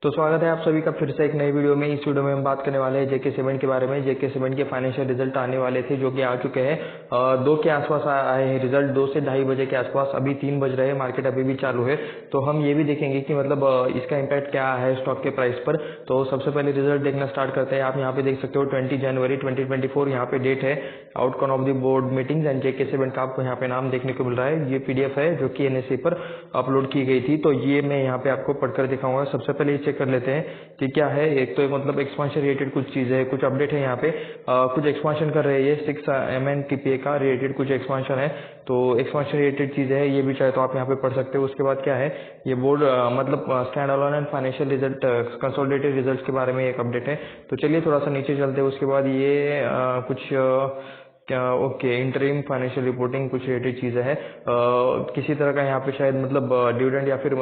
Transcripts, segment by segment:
तो स्वागत है आप सभी का फिर से एक नई वीडियो में। इस वीडियो में हम बात करने वाले हैं जेके सीमेंट के बारे में। जेके सीमेंट के फाइनेंशियल रिजल्ट आने वाले थे जो कि आ चुके हैं। 2 के आसपास आए हैं रिजल्ट, 2 से 2:30 बजे के आसपास। अभी 3 बज रहे हैं, मार्केट अभी भी चालू है। तो हम ये भी देखेंगे कि मतलब इसका इम्पैक्ट क्या है स्टॉक के प्राइस पर। तो सबसे पहले रिजल्ट देखना स्टार्ट करते हैं। आप यहाँ पे देख सकते हो 20 जनवरी 2024 यहाँ पे डेट है। Outcome of the board meetings and JK cement का आपको यहाँ पे नाम देखने को मिल रहा है। ये पीडीएफ है जो कि एनएससी पर अपलोड की गई थी। तो ये मैं यहाँ पे आपको पढ़कर दिखाऊंगा। सबसे पहले ये चेक कर लेते हैं कि क्या है। एक तो मतलब एक्सपांशन रिलेटेड कुछ चीजें है, कुछ अपडेट है यहाँ पे। कुछ एक्सपांशन कर रहे हैं ये 6 MNTPA का रिलेटेड कुछ एक्सपांशन है। तो एक्सपांशन रिलेटेड चीजें है, ये भी चाहे तो आप यहाँ पे पढ़ सकते हो। उसके बाद क्या है, ये बोर्ड मतलब stand alone and financial result consolidated result के बारे में एक अपडेट है। तो चलिए थोड़ा सा नीचे चलते हैं। उसके बाद ये कुछ क्या ओके इंटरिम फाइनेंशियल रिपोर्टिंग कुछ रिलेटेड चीजें है। किसी तरह का यहाँ पे शायद मतलब डिविडेंड या फिर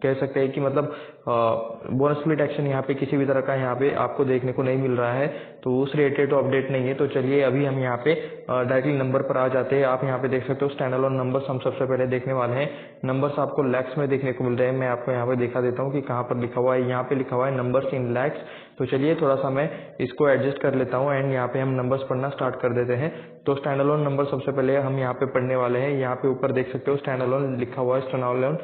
कह सकते हैं कि मतलब बोनस स्प्लिट एक्शन यहाँ पे किसी भी तरह का यहाँ पे आपको देखने को नहीं मिल रहा है। तो उस रिलेटेड तो अपडेट नहीं है। तो चलिए अभी हम यहाँ पे डायरेक्टली नंबर पर आ जाते हैं। आप यहाँ पे देख सकते हो स्टैंड अलोन नंबर्स हम सबसे पहले देखने वाले हैं। नंबर्स आपको लैक्स में देखने को मिल रहे हैं। मैं आपको यहाँ पे दिखा देता हूँ कि कहाँ पर लिखा हुआ है। यहाँ पे लिखा हुआ है नंबर्स इन लैक्स। तो चलिए थोड़ा सा मैं इसको एडजस्ट कर लेता हूँ एंड यहाँ पे हम नंबर्स पढ़ना स्टार्ट कर देते हैं। तो स्टैंड अलोन नंबर सबसे पहले हम यहाँ पे पढ़ने वाले हैं। यहाँ पे ऊपर देख सकते हो स्टैंड अलोन लिखा हुआ है, stand alone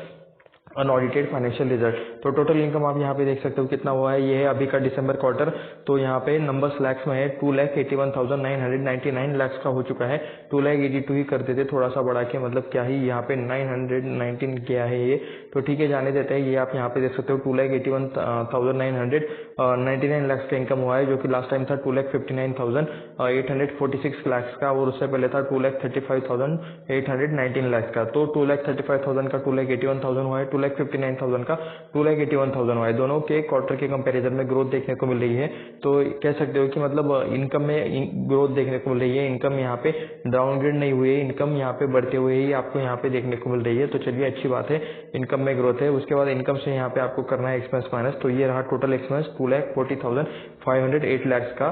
unaudited financial result. तो टोटल इनकम आप यहाँ पे देख सकते हो कितना हुआ है। ये है अभी का दिसंबर क्वार्टर। तो यहाँ पे नंबर्स लैक्स में है। 2,81,999 लैक्स का हो चुका है। 2,82 ही कर देते थोड़ा सा बढ़ा के, मतलब क्या ही यहाँ पे 919 किया है ये। तो ठीक है जाने देते हैं। ये आप यहाँ पे देख सकते हो 2,81,999 लैक्स का इनकम हुआ है, जो कि लास्ट टाइम था 2,59,846 लैक्स का, और उससे पहले था 2,35,819 लैक्स का। तो 2,35,000 का 2,81,000 हुआ है, 2,59,000 का 2,81,000 हुआ है। दोनों के क्वार्टर के कंपैरिजन में ग्रोथ देखने को मिल रही है। तो कह सकते हो कि मतलब इनकम में ग्रोथ देखने को मिल रही है। इनकम यहाँ पे डाउनग्रेड नहीं हुई है, इनकम यहाँ पे बढ़ते हुए ही आपको यहाँ पे देखने को मिल रही है। तो चलिए अच्छी बात है, इनकम में ग्रोथ है। उसके बाद इनकम से यहाँ पे आपको करना है एक्सपेंस माइनस। तो ये रहा टोटल एक्सपेंस 2,40,508 लैक्स का।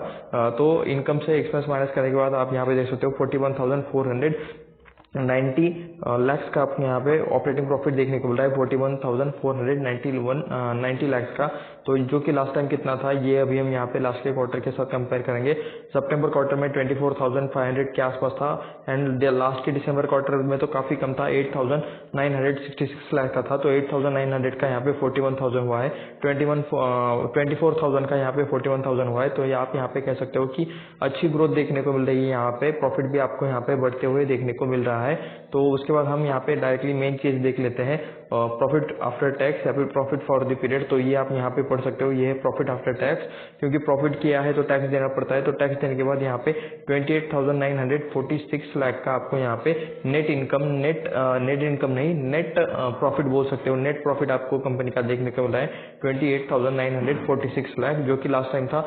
तो इनकम से एक्सपेंस माइनस करने के बाद आप यहाँ पे देख सकते हो 41,490 लैक्स का आपको यहाँ पे ऑपरेटिंग प्रॉफिट देखने को मिल रहा है। 41,490 लैक्स का। तो जो कि लास्ट टाइम कितना था, ये अभी हम यहाँ पे लास्ट के क्वार्टर के साथ कंपेयर करेंगे। सितंबर क्वार्टर में 24,500 के आसपास था एंड लास्ट के दिसंबर क्वार्टर में तो काफी कम था, 8,966 लाख का था। तो 8,900 का यहाँ पे 41,000 हुआ है। 24,000 का यहाँ पे 41,000 हुआ है। तो ये आप यहाँ पे कह सकते हो कि अच्छी ग्रोथ देखने को मिल रही है। यहाँ पे प्रॉफिट भी आपको यहाँ पे बढ़ते हुए देखने को मिल रहा है। तो उसके बाद हम यहाँ पे डायरेक्टली मेन चीज देख लेते हैं, प्रॉफिट आफ्टर टैक्स या फिर प्रॉफिट फॉर द पीरियड। तो ये आप यहाँ पे पढ़ सकते हो, ये है प्रॉफिट आफ्टर टैक्स। क्योंकि प्रॉफिट किया है तो टैक्स देना पड़ता है। तो टैक्स देने के बाद यहाँ पे 28,946 लाख का आपको यहाँ पे नेट इनकम, नेट इनकम नहीं, नेट प्रॉफिट बोल सकते हो। नेट प्रॉफिट आपको कंपनी का देखने को मिल रहा है 28,946 लाख, जो कि लास्ट टाइम था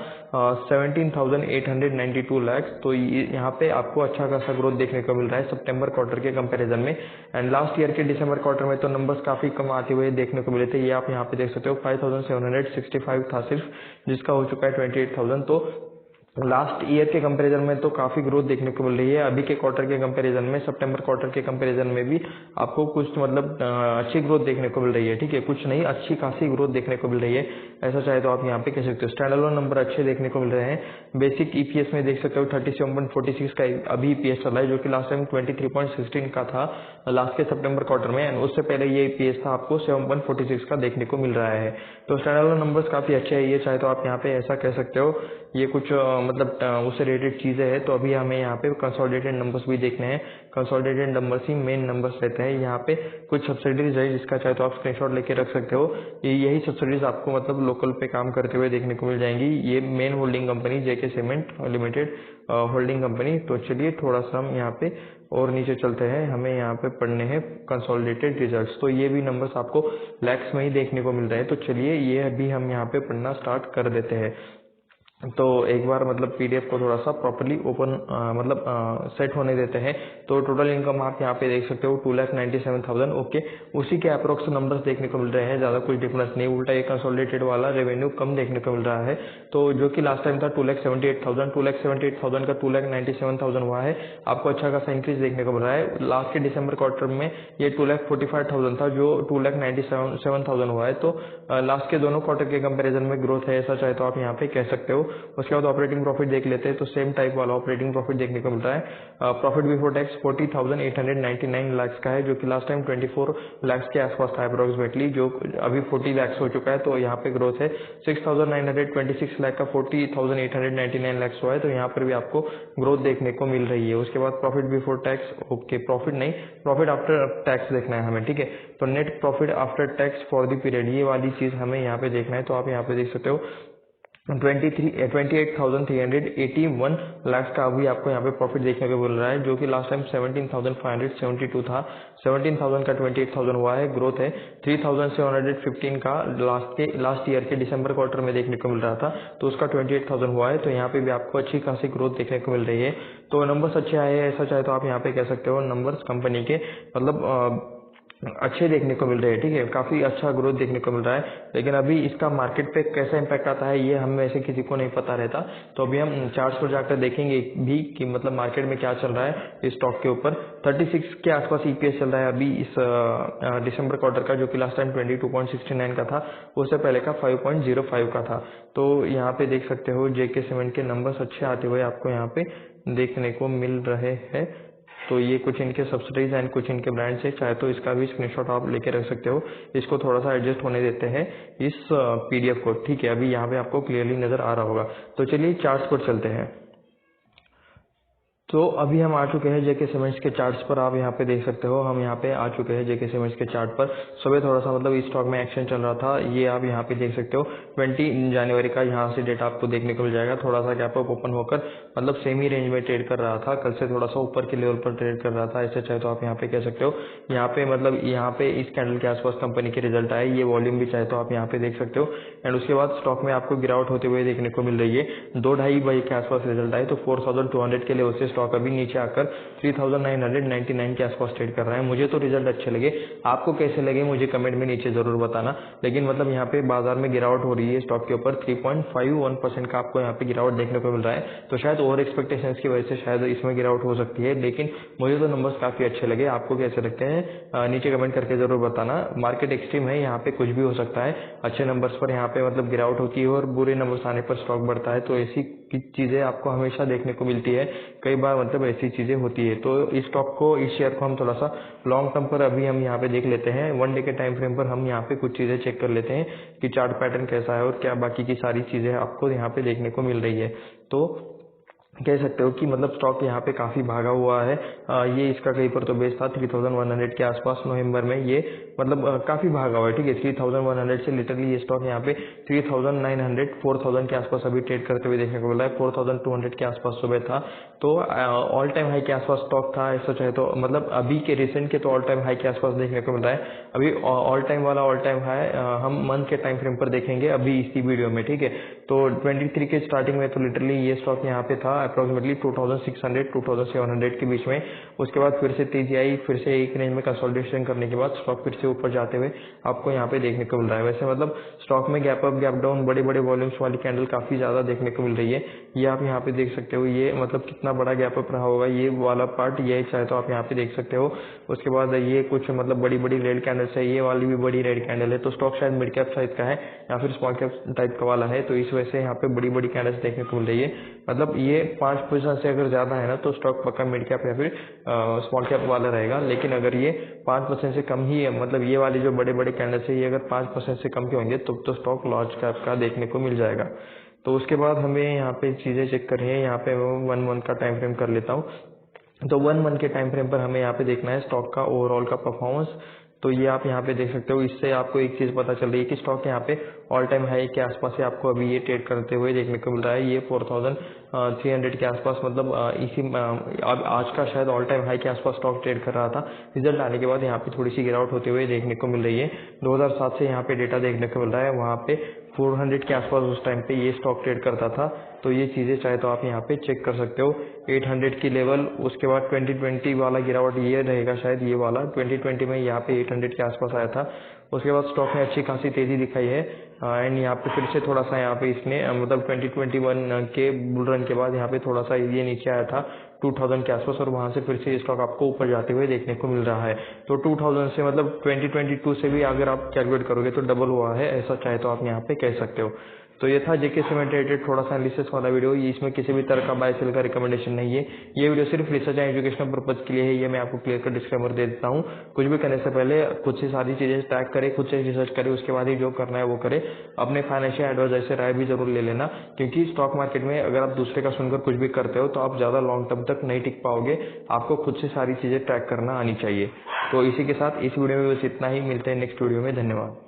17,892 लाख। तो यहाँ पे आपको अच्छा खासा ग्रोथ देखने को मिल रहा है सितंबर क्वार्टर के कंपैरिजन में। एंड लास्ट ईयर के दिसंबर क्वार्टर में तो नंबर्स काफी कम आते हुए देखने को मिले थे। ये आप यहाँ पे देख सकते हो 5,765 था सिर्फ, जिसका हो चुका है 28,000। तो लास्ट ईयर के कंपैरिजन में तो काफी ग्रोथ देखने को मिल रही है। अभी के क्वार्टर के कंपैरिजन में, सितंबर क्वार्टर के कंपैरिजन में भी आपको कुछ मतलब अच्छी ग्रोथ देखने को मिल रही है। ठीक है, कुछ नहीं, अच्छी खासी ग्रोथ देखने को मिल रही है। ऐसा चाहे तो आप यहाँ पे कह सकते हो। स्टैंड अलोन नंबर अच्छे देखने को मिल रहे हैं। बेसिक ईपीएस में देख सकते हो 37.46 का अभी ईपीएस चल रहा है, जो कि लास्ट टाइम 23.16 का था लास्ट के सितंबर क्वार्टर में। एंड उससे पहले ये ईपीएस था आपको 7.46 का देखने को मिल रहा है। तो स्टैंड अलोन नंबर्स काफी अच्छे है। ये चाहे तो आप यहाँ पे ऐसा कह सकते हो, ये कुछ मतलब उससे रिलेटेड चीजें हैं। तो अभी हमें यहाँ पे कंसोलिडेटेड नंबर्स भी देखने हैं। कंसोलिडेटेड नंबर्स ही मेन नंबर्स रहते हैं। यहाँ पे कुछ सब्सिडीज है जिसका चाहे तो आप स्क्रीनशॉट लेके रख सकते हो। यही सब्सिडीज आपको मतलब लोकल पे काम करते हुए देखने को मिल जाएंगी। ये मेन होल्डिंग कंपनी जेके सीमेंट लिमिटेड होल्डिंग कंपनी। तो चलिए थोड़ा सा हम यहाँ पे और नीचे चलते हैं। हमें यहाँ पे पढ़ने हैं कंसोलिडेटेड रिजल्ट्स। तो ये भी नंबर्स आपको लैक्स में ही देखने को मिल रहे हैं। तो चलिए ये अभी हम यहाँ पे पढ़ना स्टार्ट कर देते हैं। तो एक बार मतलब पीडीएफ को थोड़ा सा प्रॉपरली ओपन सेट होने देते हैं। तो टोटल इनकम आप यहाँ पे देख सकते हो 2,97,000। ओके, उसी के अप्रोक्स नंबर्स देखने को मिल रहे हैं, ज़्यादा कुछ डिफरेंस नहीं, उल्टा ये कंसोलिडेटेड वाला रेवेन्यू कम देखने को मिल रहा है। तो जो कि लास्ट टाइम था 2,78,000, 2,78,000 का 2,97,000 हुआ है, आपको अच्छा खासा इंक्रीज देखने को मिल रहा है। लास्ट के दिसंबर क्वार्टर में ये 2,45,000 था, जो 2,97,000 हुआ है। तो लास्ट के दोनों क्वार्टर के कंपैरिजन में ग्रोथ है, ऐसा चाहे तो आप यहाँ पे कह सकते हो। उसके बाद ऑपरेटिंग प्रॉफिट देख लेते हैं, तो सेम टाइप वाला ऑपरेटिंग प्रॉफिट देखने को मिल रहा है। प्रॉफिट बिफोर टैक्स 40,899 लाख का है, जो कि लास्ट टाइम 24 लाख के आसपास था अप्रोक्सीमेटली, जो अभी 40 लाख हो चुका है। तो यहाँ पे ग्रोथ है। 6,926 लाख का 40,899 लाख हुआ है, तो यहाँ पर भी आपको ग्रोथ देखने को मिल रही है। उसके बाद profit before tax, okay profit नहीं, प्रॉफिट आफ्टर टैक्स देखना है हमें, ठीक है। तो net profit after tax for the period, ये वाली चीज हमें यहाँ पे देखना है। तो आप यहाँ पे देख सकते हो 28,381 लाख का अभी आपको यहाँ पे प्रॉफिट देखने को मिल रहा है, जो कि लास्ट टाइम 17,572 था। 17,000 का 28,000 हुआ है, ग्रोथ है। 3,715 का लास्ट ईयर के दिसंबर क्वार्टर में देखने को मिल रहा था, तो उसका 28,000 हुआ है। तो यहाँ पे भी आपको अच्छी खासी ग्रोथ देखने को मिल रही है। तो नंबर्स अच्छे आए हैं, ऐसा चाहे तो आप यहाँ पे कह सकते हो। नंबर्स कंपनी के मतलब अच्छे देखने को मिल रहे हैं, ठीक है, काफी अच्छा ग्रोथ देखने को मिल रहा है। लेकिन अभी इसका मार्केट पे कैसा इम्पैक्ट आता है, ये हम में से किसी को नहीं पता रहता। तो अभी हम चार्ट्स पर जाकर देखेंगे भी कि मतलब मार्केट में क्या चल रहा है इस स्टॉक के ऊपर। 36 के आसपास ईपीएस चल रहा है अभी इस दिसंबर क्वार्टर का, जो कि लास्ट टाइम 22.69 का था, उससे पहले का 5.05 का था। तो यहाँ पे देख सकते हो जेके सीमेंट के नंबर्स अच्छे आते हुए आपको यहाँ पे देखने को मिल रहे हैं। तो ये कुछ इनके सब्सिडीज एंड कुछ इनके ब्रांड्स है, चाहे तो इसका भी स्क्रीनशॉट आप लेके रख सकते हो। इसको थोड़ा सा एडजस्ट होने देते हैं इस पीडीएफ को, ठीक है। अभी यहाँ पे आपको क्लियरली नजर आ रहा होगा। तो चलिए चार्ट्स पर चलते हैं। तो अभी हम आ चुके हैं जेके सीमेंट्स के चार्ट्स पर, आप यहाँ पे देख सकते हो। हम यहाँ पे आ चुके हैं जेके सीमेंट्स के चार्ट पर। सुबह थोड़ा सा मतलब इस स्टॉक में एक्शन चल रहा था, ये आप यहाँ पे देख सकते हो। 20 जनवरी का यहाँ से डेटा आपको देखने को मिल जाएगा। थोड़ा सा गैप अप ओपन होकर मतलब सेमी रेंज में ट्रेड कर रहा था, कल से थोड़ा सा ऊपर के लेवल पर ट्रेड कर रहा था, ऐसे चाहे तो आप यहाँ पे कह सकते हो। यहाँ पे मतलब यहाँ पे इस कैंडल के आसपास कंपनी के रिजल्ट आए, ये वॉल्यूम भी चाहे तो आप यहाँ पे देख सकते हो। एंड उसके बाद स्टॉक में आपको गिरावट होते हुए देखने को मिल रही है। 2-2.5 बजे के आसपास रिजल्ट आए, तो 4,200 के लेवल से स्टॉक अभी नीचे आकर 3,999 के आसपास ट्रेड कर रहा है। मुझे तो रिजल्ट अच्छे लगे, आपको कैसे लगे मुझे कमेंट में नीचे जरूर बताना। लेकिन मतलब यहाँ पे बाजार में गिरावट हो रही है स्टॉक के ऊपर, 3.51% का आपको यहाँ पे गिरावट देखने को मिल रहा है। तो शायद ओवर एक्सपेक्टेशंस की वजह से शायद इसमें गिरावट हो सकती है, लेकिन मुझे तो नंबर्स काफी अच्छे लगे। आपको कैसे लगते हैं नीचे कमेंट करके जरूर बताना। मार्केट एक्सट्रीम है, यहाँ पे कुछ भी हो सकता है। अच्छे नंबर्स पर यहाँ पे मतलब गिरावट होती है और बुरे नंबर्स आने पर स्टॉक बढ़ता है। तो ऐसी चीजें आपको हमेशा देखने को मिलती है, कई बार मतलब ऐसी चीजें होती है। तो इस स्टॉक को, इस शेयर को हम थोड़ा सा लॉन्ग टर्म पर अभी हम यहाँ पे देख लेते हैं। 1 डे के टाइम फ्रेम पर हम यहाँ पे कुछ चीजें चेक कर लेते हैं कि चार्ट पैटर्न कैसा है और क्या बाकी की सारी चीजें आपको यहाँ पे देखने को मिल रही है। तो कह सकते हो कि मतलब स्टॉक यहाँ पे काफी भागा हुआ है। ये इसका कहीं पर तो बेस था 3,100 के आसपास नवंबर में, ये मतलब काफी भागा हुआ है, ठीक है। 3,100 से लिटरली ये स्टॉक यहाँ पे 3,900 4,000 के आसपास अभी ट्रेड करते हुए देखने को मिला है। 4,200 के आसपास सुबह था, तो ऑल टाइम हाई के आसपास स्टॉक था, ऐसा चाहे तो मतलब अभी के रिसेंट के तो ऑल टाइम हाई के आसपास देखने को मिल रहा है। अभी ऑल टाइम वाला ऑल टाइम हाई हम मंथ के टाइम फ्रेम पर देखेंगे अभी इसी वीडियो में, ठीक है। तो 23 के स्टार्टिंग में तो लिटरली ये स्टॉक यहाँ पे था अप्रोक्सीमेटली 2,600 2,700 के बीच में। उसके बाद फिर से तेजी आई, फिर से एक रेंज में कंसोलिडेशन करने के बाद स्टॉक फिर से ऊपर जाते हुए आपको यहाँ पे देखने को मिल रहा है। वैसे मतलब स्टॉक में गैप अप गैप डाउन, बड़े बड़े वॉल्यूम्स वाली कैंडल काफी ज्यादा देखने को मिल रही है। ये आप यहाँ पे देख सकते हो, ये मतलब कितना बड़ा गैप अप रहा होगा, ये वाला पार्ट, ये चाहे तो आप यहाँ पे देख सकते हो। उसके बाद ये कुछ मतलब बड़ी बड़ी रेड कैंडल्स है, ये वाली भी बड़ी रेड कैंडल है। तो स्टॉक शायद मिड कैप साइज का है या फिर स्मॉल कैप टाइप का वाला है, तो इस वजह से यहाँ पे बड़ी बड़ी कैंडल्स देखने को मिल रही है। मतलब ये 5% से अगर ज्यादा है ना तो स्टॉक पक्का मिड कैप या फिर स्मॉल कैप वाला रहेगा। लेकिन अगर ये 5% से कम ही है, मतलब ये वाली जो बड़े बड़े कैंडल्स है, ये अगर 5% से कम के होंगे तो स्टॉक लार्ज कैप का देखने को मिल जाएगा। तो उसके बाद हमें यहाँ पे चीजें चेक करनी है। यहाँ पे 1 मंथ का टाइम फ्रेम कर लेता हूँ। तो 1 मंथ के टाइम फ्रेम पर हमें यहाँ पे देखना है स्टॉक का ओवरऑल का परफॉर्मेंस। तो ये आप यहाँ पे देख सकते हो, इससे आपको एक चीज पता चल रही है कि स्टॉक यहाँ पे ऑल टाइम हाई के आसपास से आपको अभी ये ट्रेड करते हुए देखने को मिल रहा है। ये 4,300 के आसपास मतलब अब आज का शायद ऑल टाइम हाई के आसपास स्टॉक ट्रेड कर रहा था। रिजल्ट आने के बाद यहाँ पे थोड़ी सी गिरावट होते हुए देखने को मिल रही है। 2007 से यहाँ पे डेटा देखने को मिल रहा है, वहाँ पे 400 के आसपास उस टाइम पे ये स्टॉक ट्रेड करता था। तो ये चीज़ें चाहे तो आप यहाँ पे चेक कर सकते हो। 800 की लेवल, उसके बाद 2020 वाला गिरावट ये रहेगा शायद, ये वाला 2020 में यहाँ पे 800 के आसपास आया था। उसके बाद स्टॉक में अच्छी खासी तेजी दिखाई है एंड यहाँ पे फिर से थोड़ा सा यहाँ पे इसने मतलब 2021 के बुल रन के बाद यहाँ पे थोड़ा सा ये नीचे आया था 2000 के आसपास, और वहां से फिर से स्टॉक आपको ऊपर जाते हुए देखने को मिल रहा है। तो 2000 से मतलब 2022 से भी अगर आप कैलकुलेट करोगे तो डबल हुआ है, ऐसा चाहे तो आप यहाँ पे कह सकते हो। तो ये था जेके सीमेंट रिलेटेड थोड़ा सा एनालिसिस वाला वीडियो। ये इसमें किसी भी तरह का बाय सेल का रिकमेंडेशन नहीं है। ये वीडियो सिर्फ रिसर्च एंड एजुकेशनल पर्पज के लिए है, ये मैं आपको क्लियर कर डिस्क्लेमर दे देता हूँ। कुछ भी करने से पहले खुद से सारी चीजें ट्रैक करें, खुद से रिसर्च करें, उसके बाद ही जो करना है वो करें। अपने फाइनेंशियल एडवाइजर से राय भी जरूर ले लेना, क्योंकि स्टॉक मार्केट में अगर आप दूसरे का सुनकर कुछ भी करते हो तो आप ज्यादा लॉन्ग टर्म तक नहीं टिक पाओगे। आपको खुद से सारी चीजें ट्रैक करना आनी चाहिए। तो इसी के साथ इस वीडियो में बस इतना ही, मिलते हैं नेक्स्ट वीडियो में। धन्यवाद।